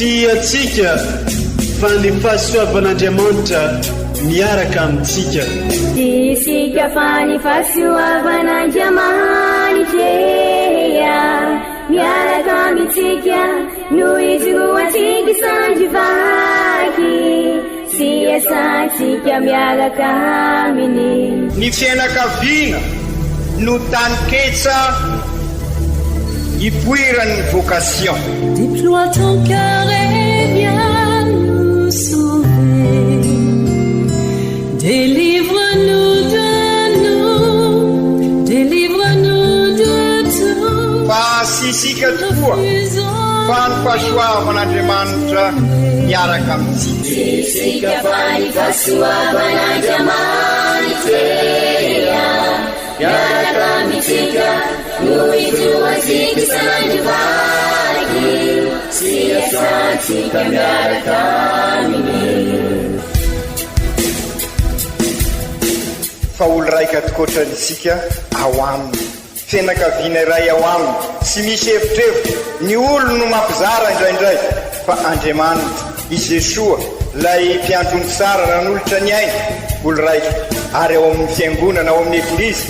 atsika fa ny fahasoavan'Andriamanitra miaraka amintsika. Isika fa ny fahasoavan'Andriamanitra miaraka amintsika noho izy roantsika sandrivaky sy asantsika miaraka aminy. Ny fianakaviana no taniketsa ipoiran'ny vocation. Déploie ton cœur et viens nous sauver. Délivre-nous de tout. Fa sisika tokoa fa ny fahasoavan'Andriamanitra miaraka amintsika. Sisika fa ny fahasoavan'Andriamanitra miaraka amintsika noho izy roantsika sandrivaky sy asantsika miaraka aminy. Fa olo raika tokoatrantsika ao aminy, fianakaviana iray ao aminy, sy misy hevitrevitra ny olo no mampizara indraindray, fa Andriamanitra i Jesoa lay mpiantony tsara ran'olotra ny aina olo raika, ary ao amin'ny fiangonana ao amin'ny eglizy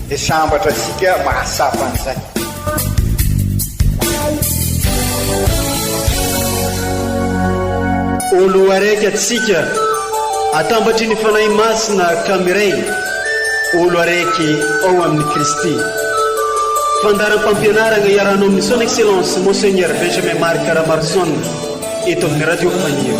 dia sambatra tsika mahasapa an'izay. Olo araiky atsika atambatry ny fanahy masina kamiray, olo araiky ao amin'ny Kristy. Fandaram-pampianarana iarano amin'ny son excellence Monseigneur Benjamin Marc Caramarson eto amin'ny radio Fania.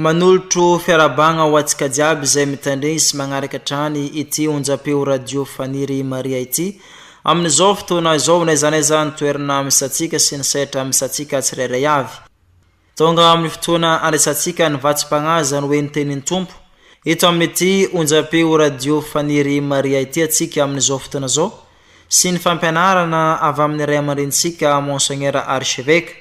Manolotro fiarabagna ho atsika jiaby izay mitandregny sy magnaraka trany ity onjapeo radio Faniry Maria ity amin'izao fotoana izao naizanaiza ny toerana misatsika sy ny saitra misatsika tsirairay avy. Tonga amin'ny fotoana andraisantsika ny vatsim-pagnaza ny hoe ny tenin'ny Tompo eto amin'ity onjapeo radio Faniry Maria ity atsika amin'izao fotoana izao sy ny fampianarana avy amin'ny ray aman-drenitsika Monseigneur Archevêque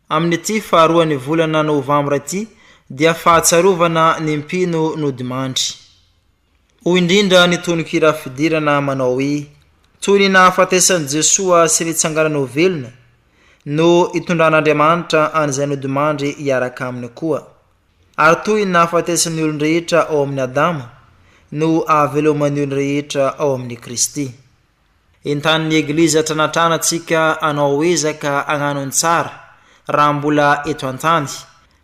amin'ity faharoan'ny volana Novambra ity dia fahatsarovana ny mpino no dimandry. Ho indrindra ny tononkira fidirana manao hoe toy ny nahafatesan'i Jesoa sy ny tsanganana ho velona no itondran'Andriamanitra an'izay no dimandry hiaraka aminy koa, ary toy ny nahafatesan'ny olon-rehetra ao amin'ny Adama no ahaveloman'ny olon-rehetra ao amin'ny Kristy. Entan'ny eglizy atranatranatsika anao ezaka agnano ny tsara raha mbola eto an-tany,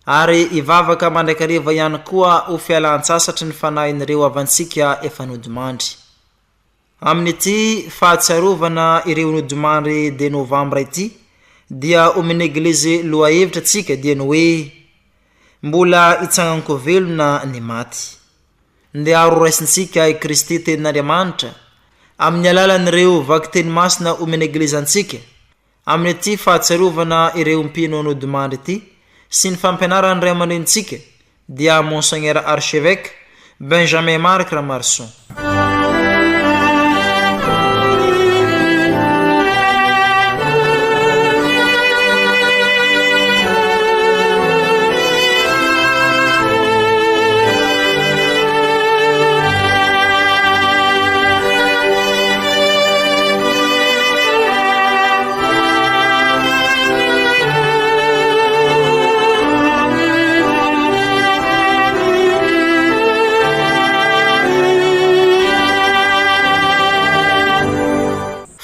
ary ivavaka mandrakariva ihany koa ho fialan-tsasatry ny fanahin'ireo avantsika efa nodimandry. Amin'ity fahatsarovana ireo nodimandry de Novambra ity dia amin'ny eglizy loha hevitra tsika dia ny hoe mbola itsanganko velona ny maty. Ndia aro raisintsika i Kristy tenin'Andriamanitra amin'ny alalan'ireo vaky teny masina amin'ny eglizy antsika amin'ity fahatsarovana ireo mpino nodimandry ity sy ny fampianaran'ny ray aman-drenitsika dia Monseigneur Archevêque Benjamin Marc Caramarson.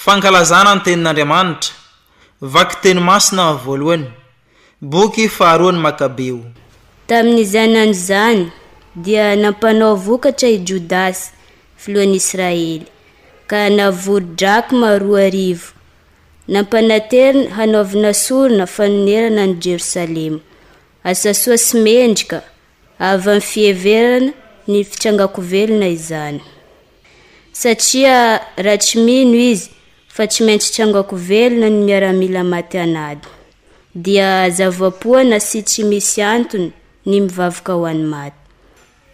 Fankalazana ny tenin'Andriamanitra, vaky teny masina voalohany, boky faharoan'ny Makabeo. Tamin'izany andro zany dia nampanao vokatra i Jodasy filohan'ny Israely, ka navory-drako 10,000 nampanaterina hanaovana sorona fanonerana ny Jerusalema, asasoa sy mendrika avy amin'ny fieverana ny fitrangako velona izany. Satria raha tsy mino izy fa tsy maintsy trangako velona ny miaramila maty anady, dia zavapoana sy tsy misy antony ny mivavaka ho an'ny maty.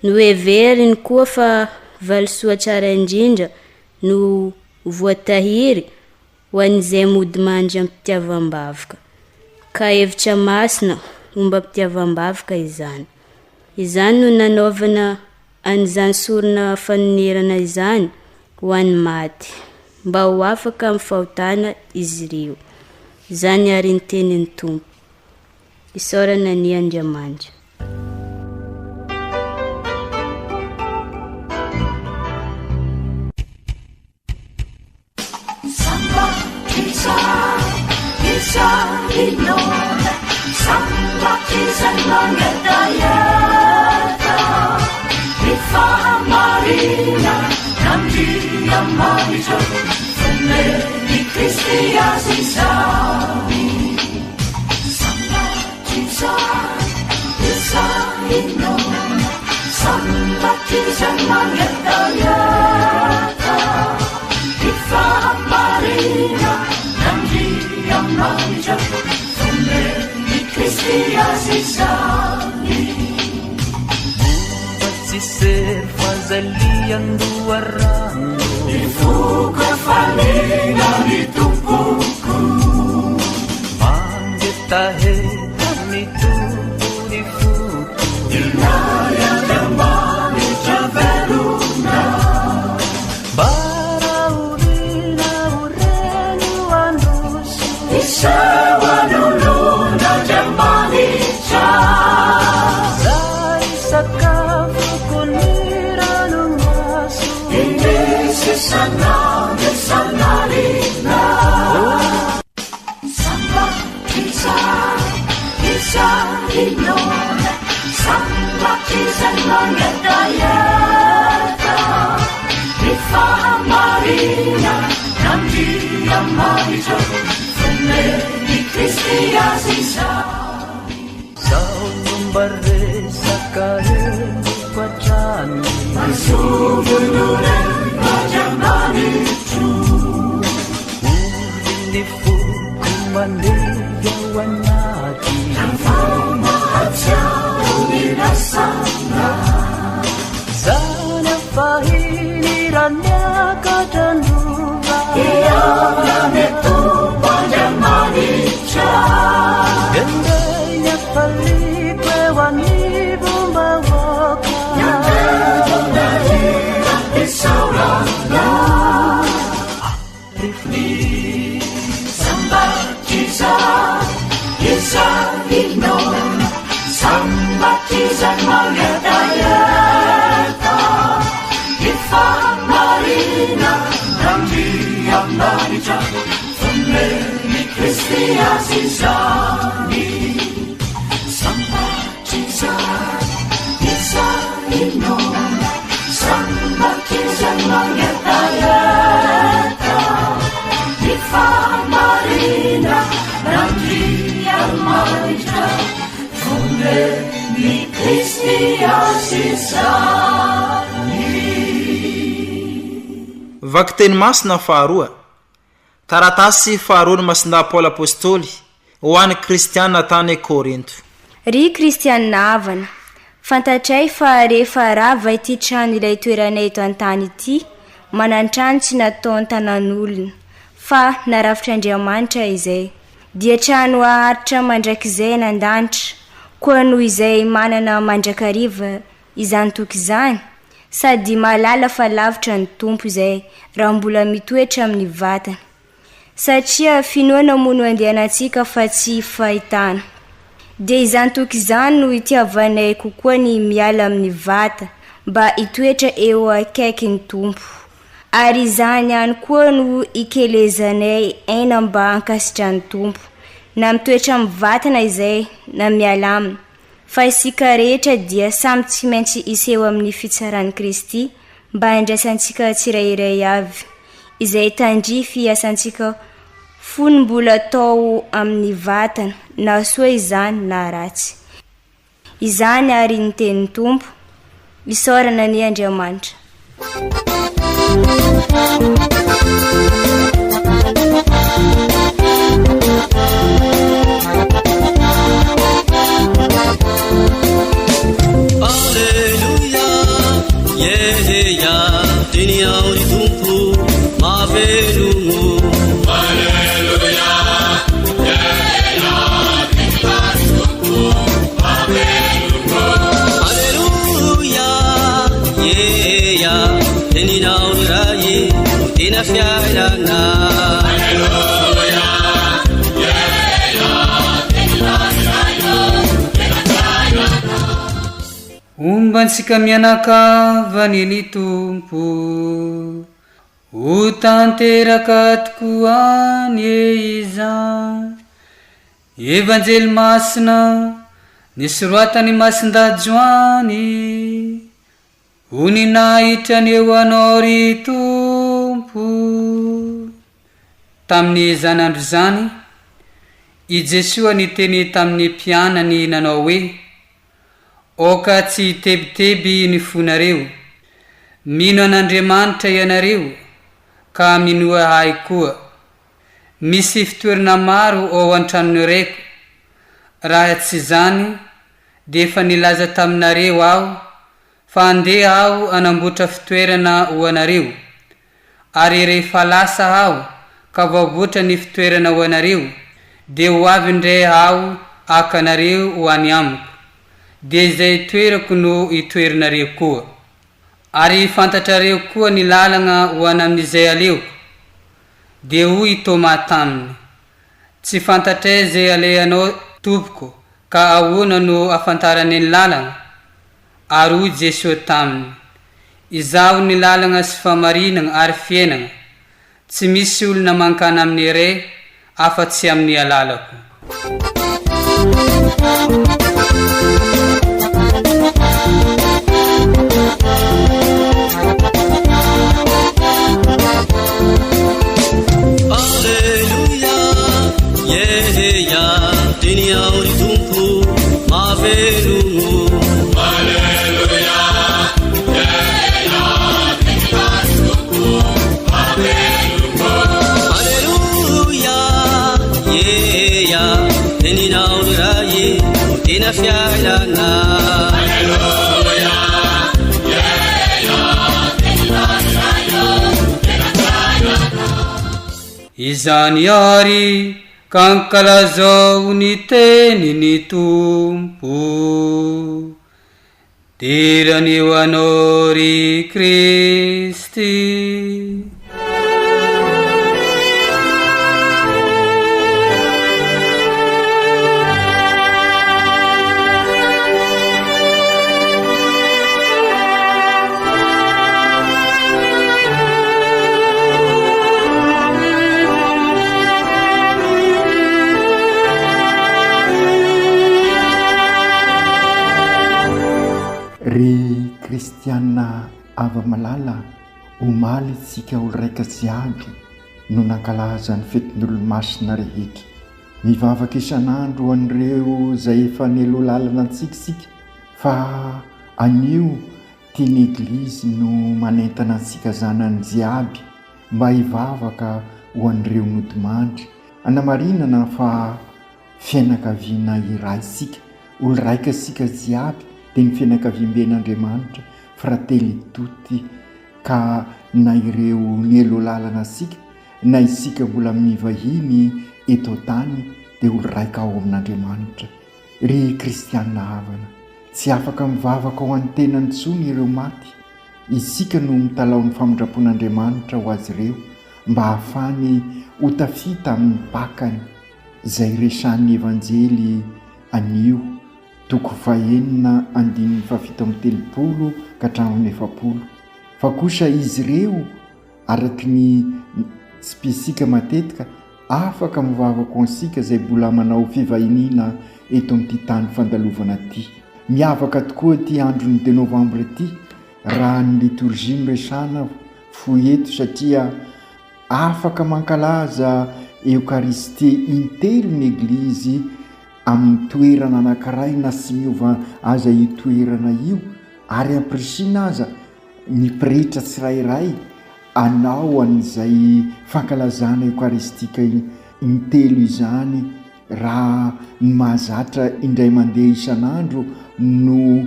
Noheveriny koa fa valisoa tsara indrindra no voatahiry ho an'izay mody mandry ampitiavam-bavaka. Ka hevitra masina momba mpitiavam-bavaka izany. Izany no nanaovana an'izany sorona fanonerana izany ho an'ny maty, mba ho afaka amin'ny fahotana izy ireo. Izany ary ny tenin'ny Tompo. Isaorana ny Andriamanitra. Ser fazaliang dua rano ifuka falina nitupuku manggetahe nitupu nifuku inaya jamani javeluna baraurina urenu anusu isawa nuluna jamani cha zai sakafu sana sanarina samba kisa inona samba kisa mangetayata ifa marina nandia marijo fume di Cristia sisa saumbare sakare kwachani masubunure jamani tu ulifu kumande yawanati fama acha unirasana sana fahini ranya katanduva ya metumba jamani cha gendenya palipwe wanibumba waka Vakiteny masina faharoa. Taratasy faharoa ny masinda Paoly apôstôly ho an'ny kristianina tany Korinto. Ry kristianina havana, fantatray fa rehefa rava ity trano ilay toeranay eto an-tany ity, manantrano tsy nataony tanan'olona, fa narafitra Andriamanitra izay. Dia trano aharitra mandrakizay nandanitra, koa noho izay manana mandrakariva izany toky izany, sady malala fa lavitra ny Tompo izay raha mbola mitoetra amin'ny vatana. Satria finoana mono andehanantsika fa tsy fahitana. Dia izany toky izany no itiavanay kokoa ny miala amin'ny vata mba hitoetra eo akaiky ny Tompo. Ary izany ihany koa no ikelezanay aina mba hankasitra ny Tompo, na mitoetra amin'ny vatana izay na miala aminy. Fa isika rehetra dia samy tsy maintsy iseho amin'ny fitsaran'i Kristy mba handraisantsika tsirairay avy, izay tandrify asantsika fony mbola tao amin'ny vatana, na soa izany na ratsy. Izany ary ny tenin'ny Tompo, isaorana ny Andriamanitra. Alleluia, yeah, yeah, tini auri Tompo, mavelumo. tena fiailana. Ombantsika mianakavany ny tompo, ho tanteraka tokoa ny izany. Evanjely masina nisoratany masindajoany, ho ninahitrany eo anao ry tompo. Tamin'ny zanandro zany, I Jesoa niteny tamin'ny mpianany nanao hoe: oka tsy tebiteby ny fonareo, mino an'Andriamanitra ianareo ka minoa ahy koa. Misy fitoerana maro ao an-tranony reko, raha tsy zany dia efa nilaza taminareo aho fa andeha aho anamboatra fitoerana ho anareo. Ary rehefa lasa aho ka vaoboatra ny fitoerana ho anareo, dia ho avy indray aho akanareo ho any amiko, dia izay toerako no itoerinareo koa. Ary fantatrareo koa ny lalagna ho any amin'izay aleoko. Dia hoy Toma taminy: tsy fantatray zay aleanao tompoko, ka ahoana no afantarany ny lalagna? Ary hoy Jesoa taminy: izaho ny lalagna sy famarinana ary fiainana. Tsy misy olona mankany amin'ny Ray afa-tsy amin'ny alalako. Alleluia, yeya, dunia uri tumpu, mavelumu. Alleluia, yeya, dunia uri tumpu, mavelumu. Alleluia, yeya, dunia uri raye, tina fiailana. Alleluia, yeya, dunia uri raye, tina fiailana. Izany ary kankalazao ny teny ny tompo, dirany eo anao ry Kristy. Ry kristianina ava-malala, omaly tsika olo raika jiaby no nankalaza ny fetin'olo-masina rehetra. Mivavaka isan'andro an'ireo izay efa nelo lalana antsikasika, fa anio tiany Eglizy no manentana antsika zanany jiaby mba hivavaka ho an'ireo nodimandry, anamarinana fa fianakaviana iray sika, olo raika sika jiaby dia ny fianakaviam-ben'Andriamanitra, fratelli tutti, ka na ireo nelo lalana sika na isika mbola mivahiny eto tany dia olo raika ao amin'Andriamanitra. Ry kristianina havana, tsy afaka mivavaka ao an'ny tenany tsony ireo maty. Isika no mitalao ny famindrapon'Andriamanitra ho azy ireo mba hahafany ho tafita amin'ny pakany izay resan'ny evanjely anio, toko 9:7 ka hatramin'ny 9. Fa kosa izy ireo araky ny spesika matetika afaka mivavaka ansika izay mbola manao fivahinina eto amin'ity tany fandalovana ity. Miavaka tokoa ity androny de novambra ity raha ny liturgia noresana foy eto, satria afaka mankalaza eukaristie intelo ny Eglizy amin'ny toerana anankiray na sy miova aza io toerana io, ary ampirisina aza ny pretra tsirairay anao an'izay fankalazana eukaristika intelo izany raha ny mahazatra indray mandeha isan'andro no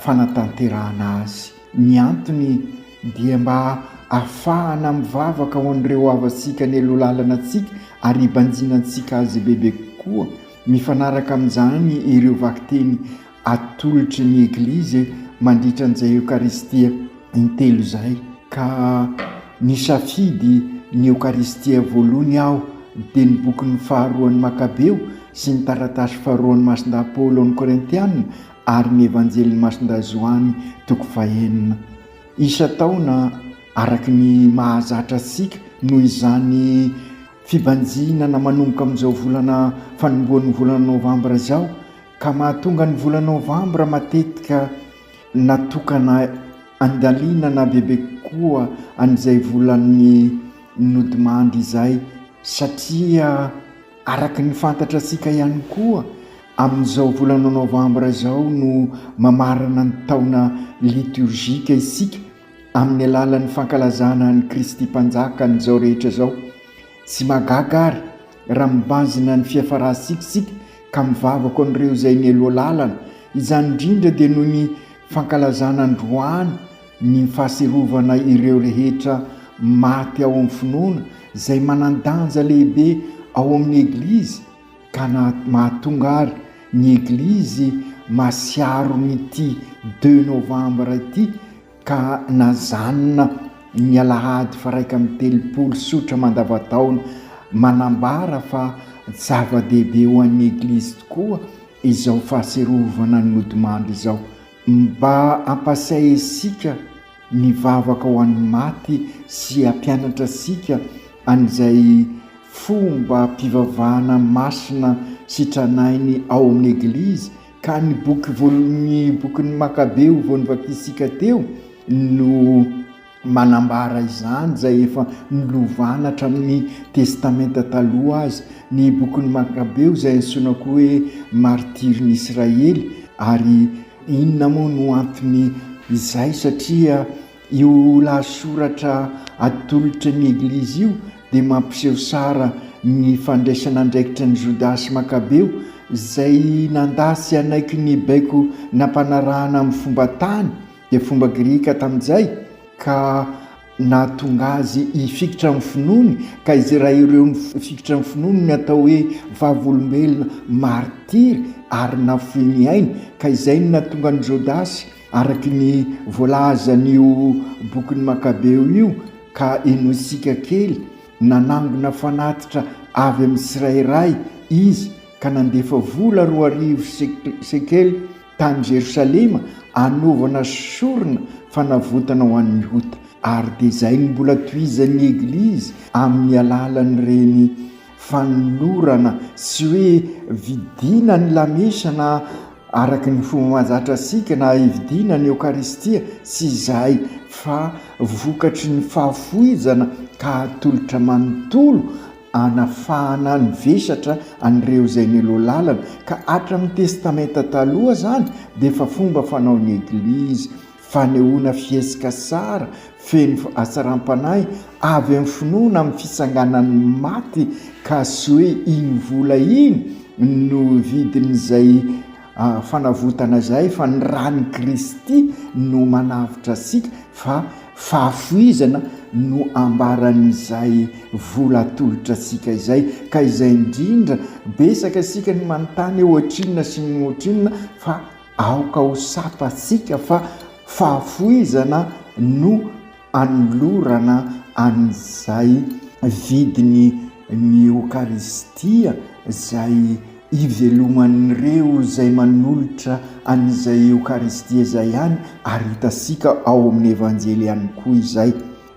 fanatanterahana azy. Ny antony dia mba afahana mivavaka ho an'ireo avatsika ny elo lalana antsika ary ibanjinantsika azy bebe koa, mifanaraka amin'izany ireo vakiteny atolotry ny Eglizy mandritra an'izay eukaristia intelo izay. Ka ny safidy ny eukaristia voalohany aho dia ny bokyny faharoan'ny makabeo sy ny taratasy faharoan'ny masinda paoly amin'ny korintianina ary ny evanjelyny masinda zoany toko fahenina. Isa-taona araky ny mahazatra sika noho izany fibanjinana manomboka amin'izao volana fanomboan'ny volana novambra zao, ka mahatonga ny volana novambra matetika natokana andalinana bebe koa an'izay volan'ny nodimandry izay, satria araky ny fantatra sika ihany koa amin'izao volana novambra zao no mamarana ny taona liturgika isika amin'ny alalan'ny fankalazana ny Kristy mpanjaka n'izao rehetra zao. Sy magagary raha mibanjina ny fiafarasikisika ka mivavako an'ireo izay ny aloha lalana, izany indrindra dia noho ny fankalazana androany ny fahaserovana ireo rehetra maty ao amin'ny finoana izay manan-danja lehibe ao amin'ny eglizy, ka mahatonga ary ny eglizy masiaro nyity 2 novambra ity ka nazanona ny alahady faraika amin'ny 30 sotra mandavataona, manambara fa zava-dehibe ho an'ny eglizy tokoa izao fahaserovana ny nodimandry izao, mba ampasay isika ny vavaka ho an'ny maty sy ampianatra sika an'izay fomba mpivavahana masina sy tranainy ao amin'ny eglizy. Ka ny bokyny makabeo voanivakisika teo no manambara izany, zay efa nilovana hatramin'ny testamenta taloha azy. Ny bokyny makabeo izay ansonako hoe martiriny Israely, ary inona moa no antony izay? Satria io lasoratra atolotra ny eglizy io dia mampiseho sara ny fandraisana andraikitra ny Jodasy makabeo izay nandasy anaiky ny baiko nampanarahana amin'ny fomba tany dia fomba grika tamin'izay, ka nahatonga azy ifikitra amin'ny finoany, ka izy raha ireo nifikitra amin'ny finoany ny atao hoe vavolombelona martiry ary nafoy ny ainy, ka izay ny nahatonga ny Jodasy araky ny voalazan'io bokyny makabeo io ka enosika kely nanangona fanatitra avy amin'ny tsirairay izy, ka nandefa vola 2,000 sekely tany Jerosalema anovana sorona fanavotana ho an'ny ota. Ary dia izay ny mbola tohizan'ny eglizy amin'ny alalan'ny reny fanolorana sy hoe vidina ny lamesana araky ny fomba mahazatra sika na hividina ny eukaristia sy izay fa vokatry ny fahafoizana ka atolotra manontolo anafahana ny vesatra an'ireo izay ny aloha lalana. Ka hatramin'ny testamenta taloha zany dia efa fomba fanaon'ny eglizy fanehoana fiesika sara feno asaram-panahy avy amin'ny finoana amin'ny fisanganan'ny maty, ka sy hoe iny vola iny no vidin'izay fanavotana izay, fa ny rany Kristy no manavitra sika, fa fahafoizana no ambaran'izay vola atolotra sika izay. Ka izay indrindra besaka sika ny manontany ohatrinona sy ny ohatrinona, fa aoka ho sapa sika fa fahafoizana no anolorana an'izay vidiny ny eukaristia izay iveloman'ireo izay manolotra an'izay eukaristia izay ihany, ary hitasika ao amin'ny evanjely ihany koa izay.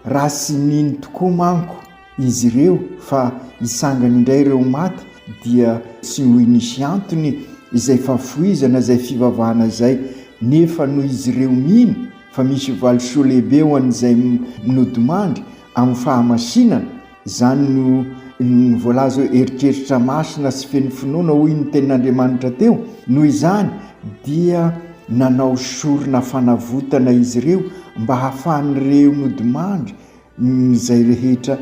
Raha sy niny tokoa manko izy ireo fa hisangany indray ireo maty dia sy ho nisy antony izay fahafoizana izay fivavahana izay, nefa noho izy ireo mino fa misy valisoa lehibe ho an'izay nodimandry amin'ny fahamasinana, izany no ny voalaza hoe eritreritra masina sy feno finoana hoy ny tenin'Andriamanitra teo. Noho izany dia nanao sorona fanavotana izy ireo mba hahafahan'ireo nodimandry izay rehetra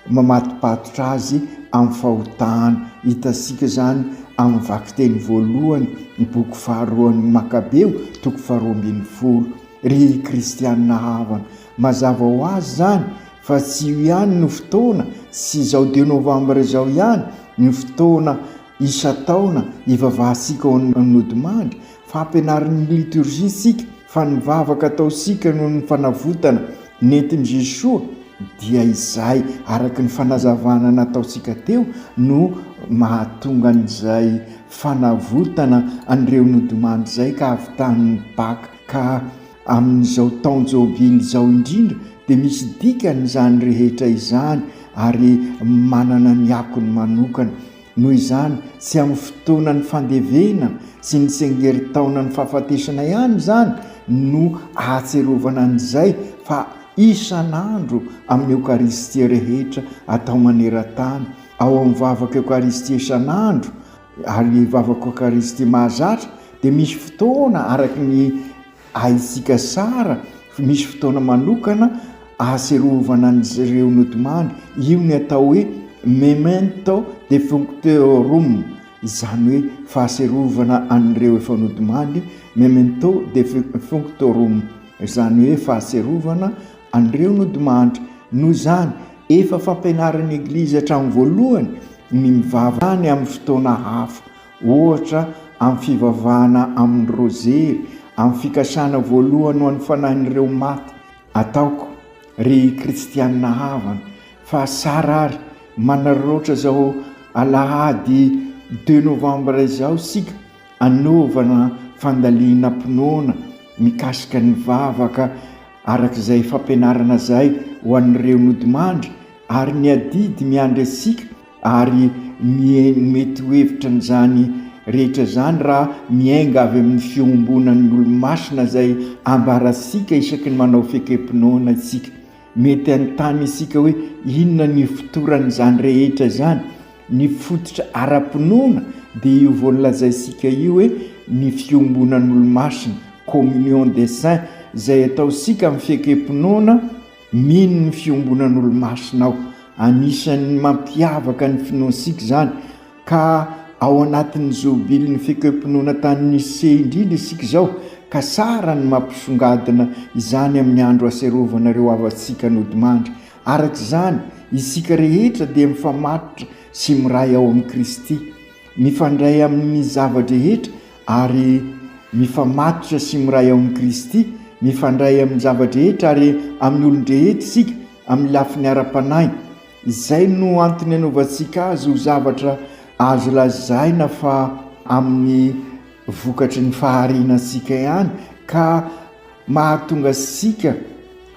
mamatipatotra azy amin'ny fahotana. Hitasika zany amin'ny vakiteny voalohany ny boky faharoan'ny makabeo toko 2:20. Ry kristianina havana, mazava ho azy zany fa tsy io ihany no fotoana sy izao 2 novambra izao ihany ny fotoana isa-taona ivavahasika ao amin'ny nodimandry, fa ampianarin'ny liturgia sika fa ny vavaka ataosika noho ny fanavotana nentin' Jesoa dia izay araky ny fanazavana nataontsika teo no mahatonga an'izay fanavotana an'ireo nodimandry zay ka avitan'ny baka ka amin'izao taon jobily izao indrindra dia misy dikany izany rehetra izany ary manana ny akony manokana. Noho izany tsy amin'ny fotoana ny fandevenana sy ny sengeritaona ny fahafatesana ihany izany no ahatserovana an'izay fa isan'andro amin'ny eukaristia rehetra atao maneran-tany ao amin'ny vavaka eukaristia isan'andro ary vavaka eukaristia mahazatra dia misy fotoana araky ny aitsika sara misy fotoana manokana ahaserovana an'ireo nodimandry. Io ny atao hoe memento defunctorum, izany hoe fahaserovana an'ireo efa nodimandry. Memento defunctorum izany hoe fahaserovana an'ireo nodimandry. Noho izany efa fampianaran'ny eglizy hatramin'ny voalohany ny mivavany amin'ny fotoana hafa, ohatra amin'ny fivavahana amin'ny rozery, amin'ny fikasana voalohany ho an'ny fanahin'ireo maty. Ataoko ry kristianina havana fa sara ary manaroatra zao alahady 2 novambra izao sika anaovana fandaliana mpinoana mikasika ny vavaka arak'izay fampianarana zay ho an'ireo nodimandry ary ny adidy miandry asika ary mety hohevitra n'izany rehetra zany raha miainga avy amin'ny fiombonan'ny olo-masina zay ambarasika isaky ny manao fekempinoana isika. Mety antany isika hoe inona ny fotoran'izany rehetra zany, ny fototra ara-pinoana dia io voalazaisika io hoe ny fiombonan'ny olo-masina, communion des saints zay atao sika amin'ny fekempinoana. Mino ny fiombonan'ny olo-masina ao, anisan'ny mampiavaka ny finoansika zany ka ao anatin'ny jobily ny fekempinoana tany Nice indrindra isika zao ka sara ny mampisongadina izany amin'ny andro aserovana ireo avatsika nodimandry. Arak'izany isika rehetra dia mifamatotra sy miray ao amin'ny Kristy, mifandray amin'ny zavadrehetra ary mifamatotra sy miray ao amin'ny Kristy, mifandray amin'ny zavadrehetra ary amin'ny olon-drehetra isika amin'ny lafiny ara-panahy. Izay no antony anaovantsika azy ho zavatra azo lazaina fa amin'ny vokatry ny faharinantsika ihany ka mahatonga sika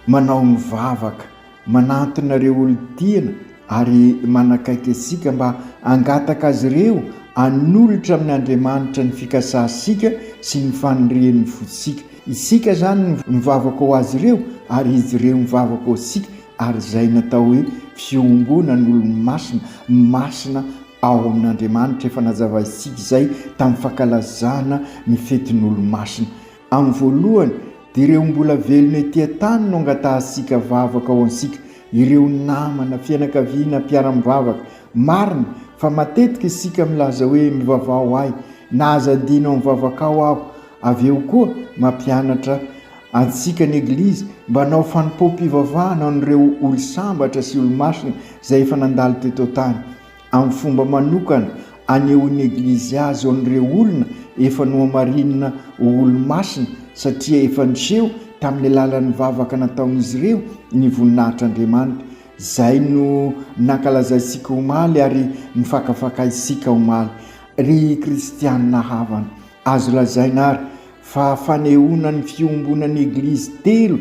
manao ny vavaka, manantonareo olo-tiana ary manakaiky asika mba angataka azy ireo anolotra amin'ny Andriamanitra ny fikasasika sy ny fanirian'ny fotsika. Isika zany mivavaka ho azy ireo ary izy ireo mivavaka ho asika, ary izay natao hoe fiombona ny olo-masina masina ao amin'Andriamanitra efa nazava isika izay tamin'ny fankalazana ny fetin'olo-masina. Amin'ny voalohany dia ireo mbola velona etỳ an-tany no angatahasika vavaka ao ansika, ireo namana fianakaviana mpiara-mivavaka. Marina fa matetika isika milaza hoe mivavao ahy na azadino amin'ny vavaka ao aho. Avy eo koa mampianatra antsika ny eglizy mba hanao fanompoam-pivavahana an'ireo olo-sambatra sy olo-masina izay efa nandalo teto an-tany. Amin'ny fomba manokana anehoan'ny eglizy azy ho an'ireo olona efa nohamarinina ho olo-masina satria efa niseho tamin'ny alalan'ny vavaka nataon'izy ireo ny voninahitr'Andriamanitra. Izay no nankalazaisika omaly ary nifakafakaisika omaly. Ry kristianina havana, azo lazaina ary fa fanehoana ny fiombonan'ny eglizy telo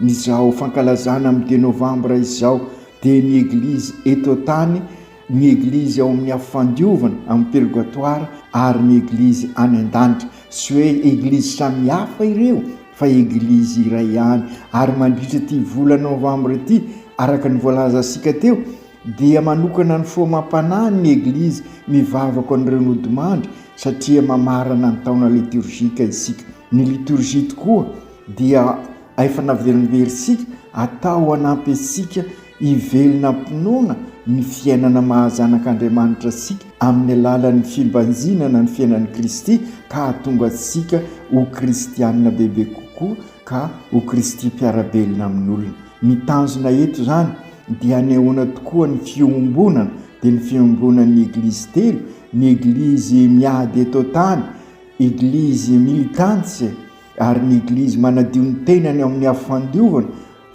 nyzao fankalazana amin'ny 2 novambra izao dia ny eglizy eto tany, ny eglizy ao amin'ny afandiovana amin'ny purgatoire ary ny eglizy any an-danitra. Sy hoe eglizy samihafa ireo fa eglizy iray ihany. Ary mandritra ty volana novambra ity araka ny voalaza sika teo dia manokana ny foamam-panahy ny eglizy mivavaka an'ireo nodimandry satria mamarana ny taona liturgika isika. Ny liturgie tokoa dia efa naverimberisika atao hanampy asika hivelona mpinoana ny fiainana mahazanak'Andriamanitra sika amin'ny alalan'ny fibanjinana ny fiainan'ny Kristy ka hatonga asika ho kristianina bebe kokoa ka ho Kristy mpiarabelona amin'olona. Ny tanjona eto zany dia anehoana tokoa ny fiombonana, dia ny fiombonan'ny eglizy telo, ny eglizy miady eto tany, eglizy militantse ary ny eglizy manadio ny tenany amin'ny afandiovana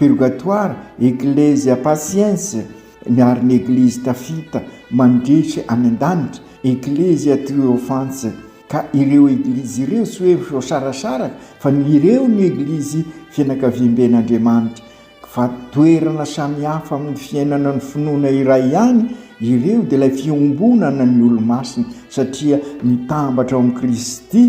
purgatoire, eklesia pasiense, miary ny eglizy tafita mandritry any an-danitra, eklesia triomphance. Ka ireo eglizy ireo sy hoe vo sarasaraka fa ireo ny eglizy fianakaviam-ben'Andriamanitra, fa toerana samihafa amin'ny fiainana ny finoana iray ihany ireo dia ilay fiombonana ny olo-masina, satria mitambatra ao amin'ny Kristy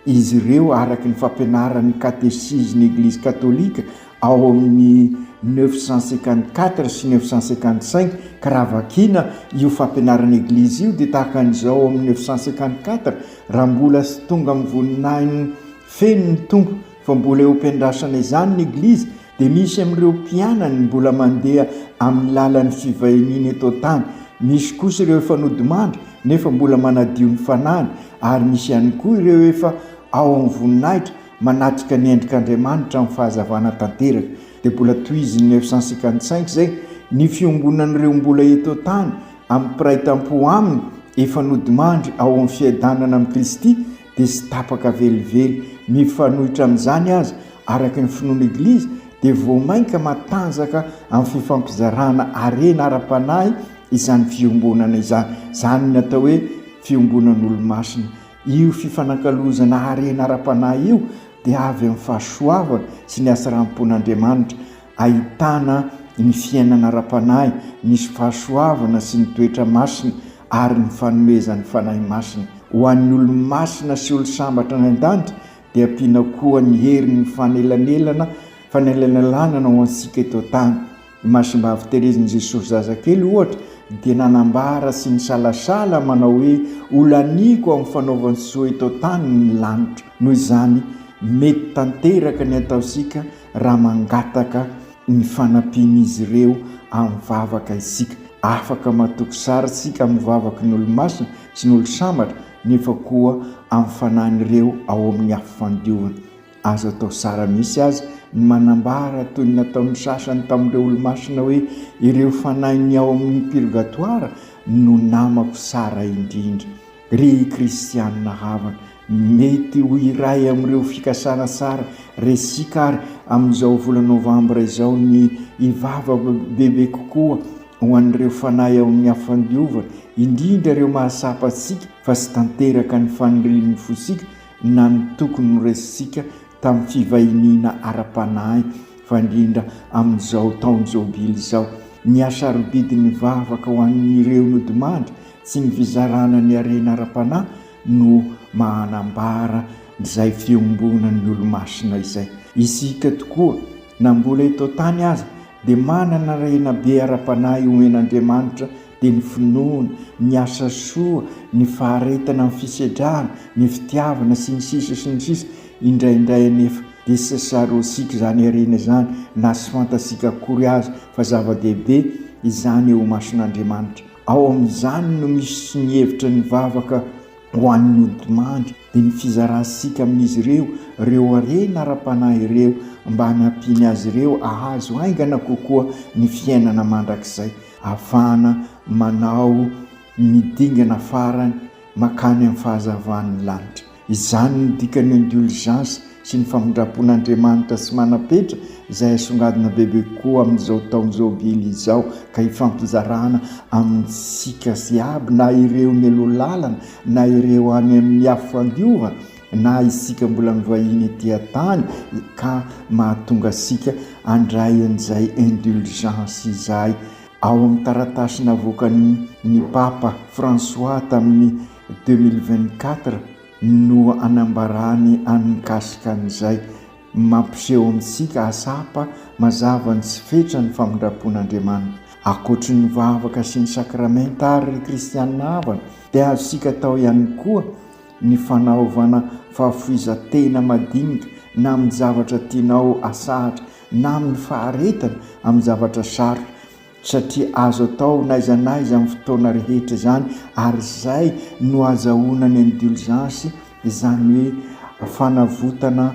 izy ireo araky ny fampianaran'ny katesiziny eglizy katolika ao amin'ny 954 sy 955 ka raha vakina io fampianarany eglizy io dia tahaka an'izao amin'ny 954 raha mbola sy tonga amin'ny voninahiny feno ny tompo fa mbola eo ampiandrasana izany ny eglizy, dia misy amin'ireo mpianany mbola mandeha amin'ny lalan'ny fivahiniana eto tany. Misy kosa ireo efa nodimandry nefa mbola manadio ny fanany, ary misy ihany koa ireo efa ao amin'ny voninahitra manatrika ny endrik'Andriamanitra amin'ny fahazavana tanteraka. Dia mbola toy izy 955 zay ny fiombonan'ireo mbola eto tany amin'ny piraitam-po aminy efa nodimandry ao amin'ny fiadanana amin'ny Kristy dia sy tapaka velively mifanohitra amin'izany azy araka ny finoana eglizy, dia voamainka matanjaka amin'ny fifampizarana arena ara-panahy izany fiombonana izany. Zany natao hoe fiombonan'olo-masina. Io fifanakalozana arena ara-panahy io dia avy amin'ny fahasoavana sy ny hasarampon'Andriamanitra, ahitana ny fiainana ara-panahy, nisy fahasoavana sy ny toetra masina ary ny fanomezan'ny fanahy masina. Ho an'ny olo-masina sy olo-sambatra ny an-danitra dia ampiana koa ny herin'ny fanelanelanana ho ansika eto tany. Masimbavy Terezin'i Jesosy zazakely ohatra dia nanambara sy ny salasala manao hoe olaniko amin'ny fanaovany soa eto tany ny lanitra. Noho izany mety tanteraka ny ataosika raha mangataka ny fanampian'izy ireo amin'ny vavaka isika. Afaka matoky sara sika amin'ny vavaka ny olo-masina sy ny olo-sambatra nefa koa amin'ny fanan'ireo ao amin'ny afifandiovana. Azo atao sara misy azy ny manambara toy ny nataon'ny sasany tamin'ireo olo-masina hoe ireo fanainy ao amin'ny purgatoire no namako sara indrindra. Ry kristianina havana, mety ho iray amin'ireo fikasana sara resika ary amin'izao vola novambra izao ny ivava bebe kokoa ho an'ireo fanahy ao amin'ny afifandiovana, indrindra ireo mahasapa antsika fa sy tanteraka ny fanirian'ny fosika na ny tokony resika tamin'ny fivahiniana ara-panahy, fa indrindra amin'izao taon'ny jobily izao. Ny asarobidiny vavaka ho an'ireo nodimandry sy ny fizarana ny arena ara-panahy no mahanambara izay fiombonan'ny olo-masina izay. Isika tokoa na mbola eto tany aza dia manana arena be ara-panahy omen'Andriamanitra dia ny finoana, ny asa soa, ny faharetana amin'ny fisedrana, ny fitiavana sy ny sisa indraindray anefa dia sasarosika zany arena izany na sy fantasika akory azy fa zava-dehibe izany eo mason'Andriamanitra. Ao amin'izany no misy ny hevitra ny vavaka ho an'ny nodimandry dia ny fizaransika amin'izy ireo arena ara-panahy ireo mba hanampiany azy ireo ahazo aingana kokoa ny fiainana mandrakizay, ahafahana manao midingana farany makany amin'ny fahazavan'ny lanitra. Izany ny dikany indulgence sy ny famondrapon'Andriamanitra sy manapetra izay asongadina bebe koa amin'izao taon'ny jobily izao, ka hifampizarana amintsika sy aby na ireo ny alo-lalana na ireo any amin'ny afifandiovana na isika mbola mivahiny etỳ tany ka mahatonga sika andray an'izay indulgence izay. Ao amin'ny taratasy navokany Papa François tamin'ny 2024 no anambarany an'nikasika an'izay, mampiseho amintsika asapa mazava ny tsy fetra ny famondrapon'Andriamanitra. Akoatry ny vavaka sy ny sakramenta ary ny kristianina havana dia azosika atao ihany koa ny fanaovana fahafoizatena madinika na amin'ny zavatra tianao asahatra na amin'ny faharetana amin'ny zavatra sarotra, satria azo atao naiza amin'ny fotoana rehetra izany, ary izay no azahoana ny indulgence, izany hoe fanavotana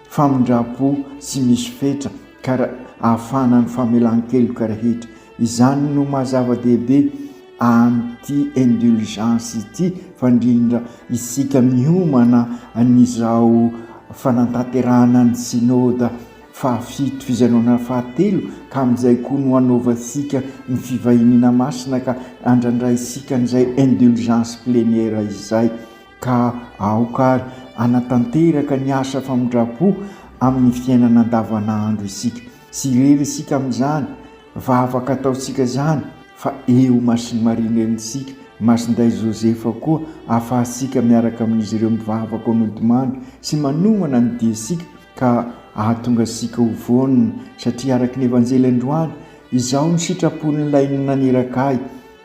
famondrapo sy misy fetra ka ahafana ny famelan-keloka rehetra. Izany no mahazava-dehibe anty indulgence ity, fa indrindra isika miomana n'izao fanantanterahana ny synôda fahafito fizanona fahatelo ka amin'izay koa no anaovantsika ny fivahinina masina ka andrandray-sika n'izay indulgence plénière izay ka aokary anatanteraka ny asa famondrapo amin'ny fiainana andavanandro isika sy irery isika amin'izany vavaka ataotsika izany fa eo masiny marinenintsika masinday Josefa koa ahafahantsika miaraka amin'izy ireo mivavaka onodimandry sy manomana ny diasika ka ahatonga asika ho vonina satria araka ny evanjely androany izao ny sitrapon'ilay naneraka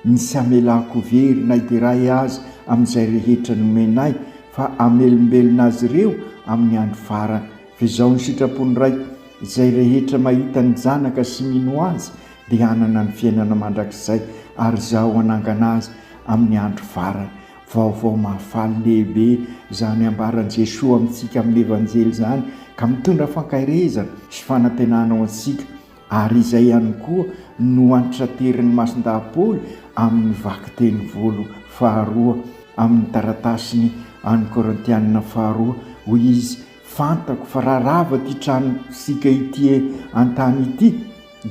nisy amelako very na iteray azy amin'izay rehetra nomenay fa amelombelona azy ireo amin'ny andro farany fa izao ny sitrapony raiky izay rehetra mahita ny janaka sy mino azy dia hanana ny fiainana mandrakizay ary izao anangana azy amin'ny andro farany vaovao mahafaly lehibe izany ambaran'i Jesosy amintsika amin'ny evanjely izany ka mitondra fankairezana sy fanantenana ao antsika ary izay ihany koa no antitrateriny mason-dahapoly amin'ny vakiteny volo faharoa amin'ny taratasiny any Korintianina faharoa hoy izy fantako fa raha rava ty trano sika ity an-tany ity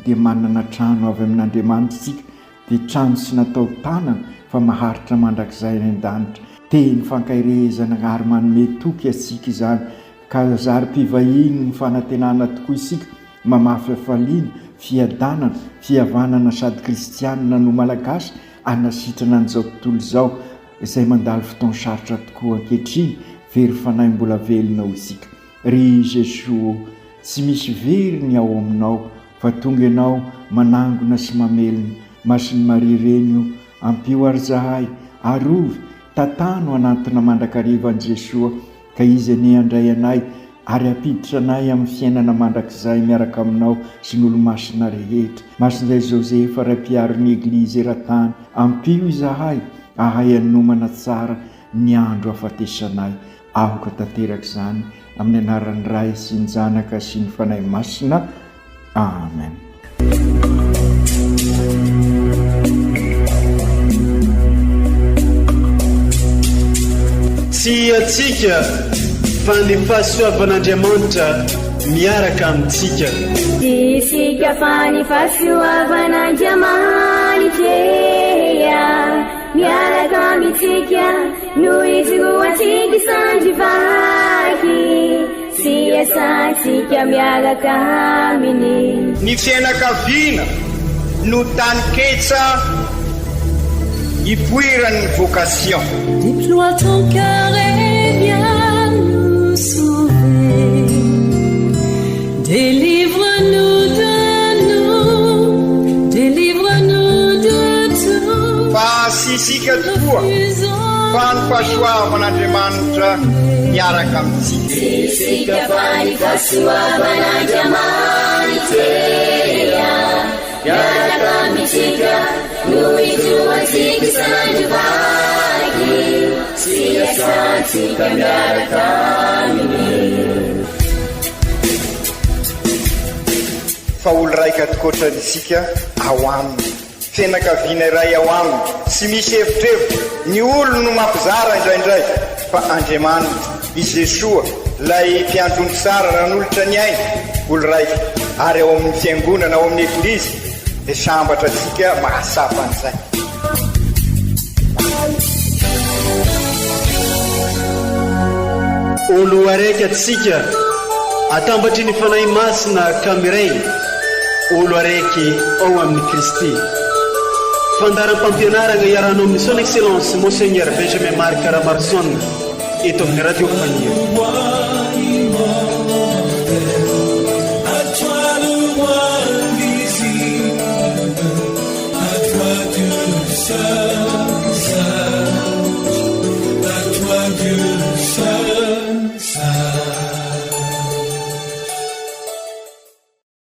dia manana trano avy amin'Andriamanitra sika dia trano sy natao tanana fa maharitra mandrakizay ny an-danitra teny fankairezana ary manome toky asika izany ka zary mpivahiny ny fanantenana tokoa isika mamafy afaliana fiadanana fihavanana sady kristianina no malagasy anasitrana an'izao tontolo izao izay mandalo fotoana sarotra tokoa ankehitriny very fanahy mbola velona ho isika ry Jesosy tsy misy veriny ao aminao fa tonga ianao manangona sy mamelona masiny Maria renio ampio ary zahay arovy tatano anatona mandrakarivan'i Jesosy ka izy ane andray anay ary apiditra anay amin'ny fiainana mandrakizay miaraka aminao sy ny olo-masina rehetra masin'izay Josefa ray-piaron'ny eglizy eran-tany ampio izahay ahay anomana tsara ny andro afatesanay aoka tanteraka izany amin'ny anaran'ny Ray sy ny Zanaka sy ny Fanahy Masina amen. Tsy atsika fa ny fahasoavan'Andriamanitra miaraka amintsika. Isika fa ny fahasoavan'Andriamanitra miaraka amintsika noho izy roantsika sandrivaky sy asantsika miaraka aminy. Ny fianakaviana no tany ketsa ipoiran'ny vocation. Déploie ton cœur et viens nous sauver. Délivre-nous de tout. Fa sisika tokoa fa ny fahasoavan'Andriamanitra miaraka amintsika. Sisika fa ny fahasoavan'Andriamanitra miaraka amintsika noho izy roantsika sandrivaky sy asantsika miaraka aminy. Fa olo raika atokotran'isika ao aminy fianakaviana iray ao aminy sy misy hevitrevitra ny olo no mampizara indraindray fa Andriamanitra i Jesosy lay mpiandrony tsara ranolotra ny aina olo raika ary ao amin'ny fiangonana ao amin'ny eglizy dia sambatra atsika mahasapa an'izay. Olo araiky atsika atambatry ny fanahy masina kamiray olo araiky ao amin'ny Kristy. Fandaram-pampianarana iaranao amin'ny son excellence Monseigneur Benjamin Marc Ramarson eto amin'ny radio Faniry. À toi tout seul.